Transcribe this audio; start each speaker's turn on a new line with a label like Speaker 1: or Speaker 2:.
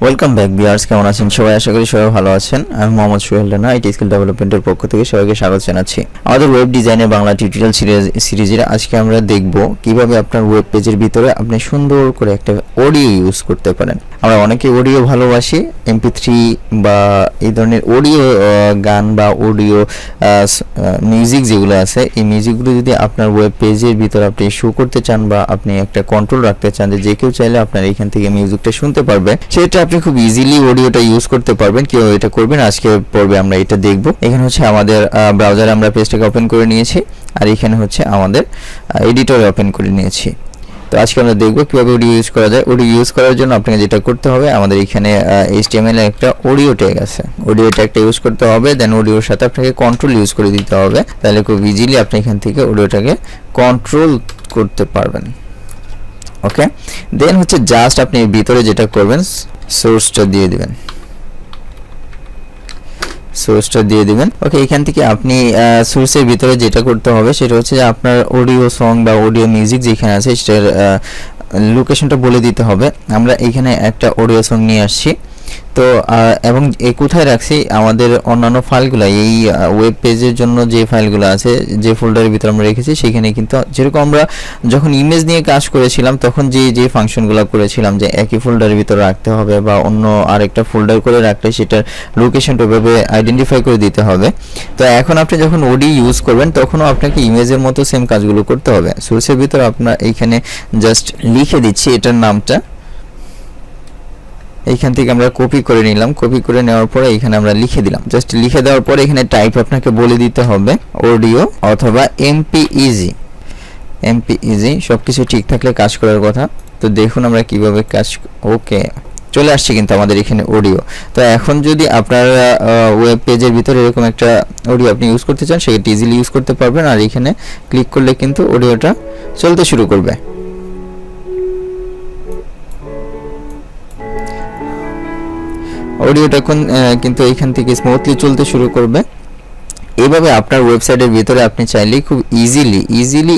Speaker 1: Welcome back viewers, কেমন আছেন সবাই? আশা করি সবাই ভালো আছেন। আমি মোহাম্মদ সোহেল রানা, আইটি স্কিল ডেভেলপমেন্টের পক্ষ থেকে সবাইকে স্বাগত জানাচ্ছি। আমাদের ওয়েব ডিজাইনের বাংলা টিউটোরিয়াল সিরিজের আজকে আমরা দেখব কিভাবে আপনার ওয়েব পেজের ভিতরে আপনি সুন্দর করে একটা অডিও ইউজ করতে পারেন। আমরা অনেকে অডিও ভালোবাসি, MP3 বা এই ধরনের অডিও গান বা অডিও মিউজিক যেগুলো আছে, এই মিউজিকগুলো যদি আপনার ওয়েব পেজের ভিতরে আপনি শো করতে চান বা আপনি একটা কন্ট্রোল রাখতে চান যে কেউ চাইলে আপনার এখান থেকে মিউজিকটা শুনতে পারবে, সেটা আপনি খুব ইজিলি অডিওটা ইউজ করতে পারবেন। কিভাবে এটা করবেন আজকে পর্বে আমরা এটা দেখব। এখানে হচ্ছে আমাদের ব্রাউজারে আমরা পেজটাকে ওপেন করে নিয়েছি, আর এখানে হচ্ছে আমাদের এডিটরে ওপেন করে নিয়েছি। তো আজকে আমরা দেখব কিভাবে অডিও ইউজ করা যায়। অডিও ইউজ করার জন্য আপনাকে যেটা করতে হবে, আমাদের এখানে HTML এর একটা অডিও ট্যাগ আছে, অডিও ট্যাগটা ইউজ করতে হবে। দেন অডিওর সাথে আপনাকে কন্ট্রোল ইউজ করে দিতে হবে, তাহলে খুব ইজিলি আপনি এখান থেকে অডিওটাকে কন্ট্রোল করতে পারবেন। ওকে, দেন হচ্ছে জাস্ট আপনি ভিতরে যেটা করবেন, সোর্সটা দিয়ে দিবেন। ওকে, এখান থেকে আপনি সোর্সের ভিতরে যেটা করতে হবে সেটা হচ্ছে যে আপনার অডিও সং বা অডিও মিউজিক যেখানে আছে সেটার লোকেশনটা বলে দিতে হবে। আমরা এখানে একটা অডিও সং নিয়ে আসছি, তো এবং এই কোথায় রাখছি, আমাদের অন্যান্য ফাইলগুলো, এই ওয়েব পেজের জন্য যে ফাইলগুলো আছে, যে ফোল্ডারের ভিতরে আমরা রেখেছি, সেখানে কিন্তু যেরকম আমরা যখন ইমেজ নিয়ে কাজ করেছিলাম তখন যে ফাংশনগুলো করেছিলাম যে একই ফোল্ডারের ভিতরে রাখতে হবে বা অন্য আরেকটা ফোল্ডার করে রাখলে সেটার লোকেশনটা ওইভাবে আইডেন্টিফাই করে দিতে হবে। তো এখন আপনি যখন ওডি ইউজ করবেন তখনও আপনাকে ইমেজের মতো সেম কাজগুলো করতে হবে। সোর্সের ভিতরে আপনার এইখানে জাস্ট লিখে দিচ্ছি এটার নামটা, এইখান থেকে আমরা কপি করে নিলাম। কপি করে নেওয়ার পরে এখানে আমরা লিখে দিলাম। জাস্ট লিখে দেওয়ার পরে এখানে টাইপ আপনাকে বলে দিতে হবে অডিও অথবা এমপিইজি। সবকিছু ঠিক থাকলে কাজ করার কথা। তো দেখুন আমরা কিভাবে কাজ। ওকে, চলে আসছে কিন্তু আমাদের এখানে অডিও। তো এখন যদি আপনার ওয়েব পেজের ভিতরে এরকম একটা অডিও আপনি ইউজ করতে চান, সেটা ইজিলি ইউজ করতে পারবেন। আর এখানে ক্লিক করলে কিন্তু অডিওটা চলতে শুরু করবে। অডিওটা কিন্তু এইখান থেকে স্মুথলি চলতে শুরু করবে। এইভাবে আপনার ওয়েবসাইটের ভিতরে আপনি চাইলে খুব ইজিলি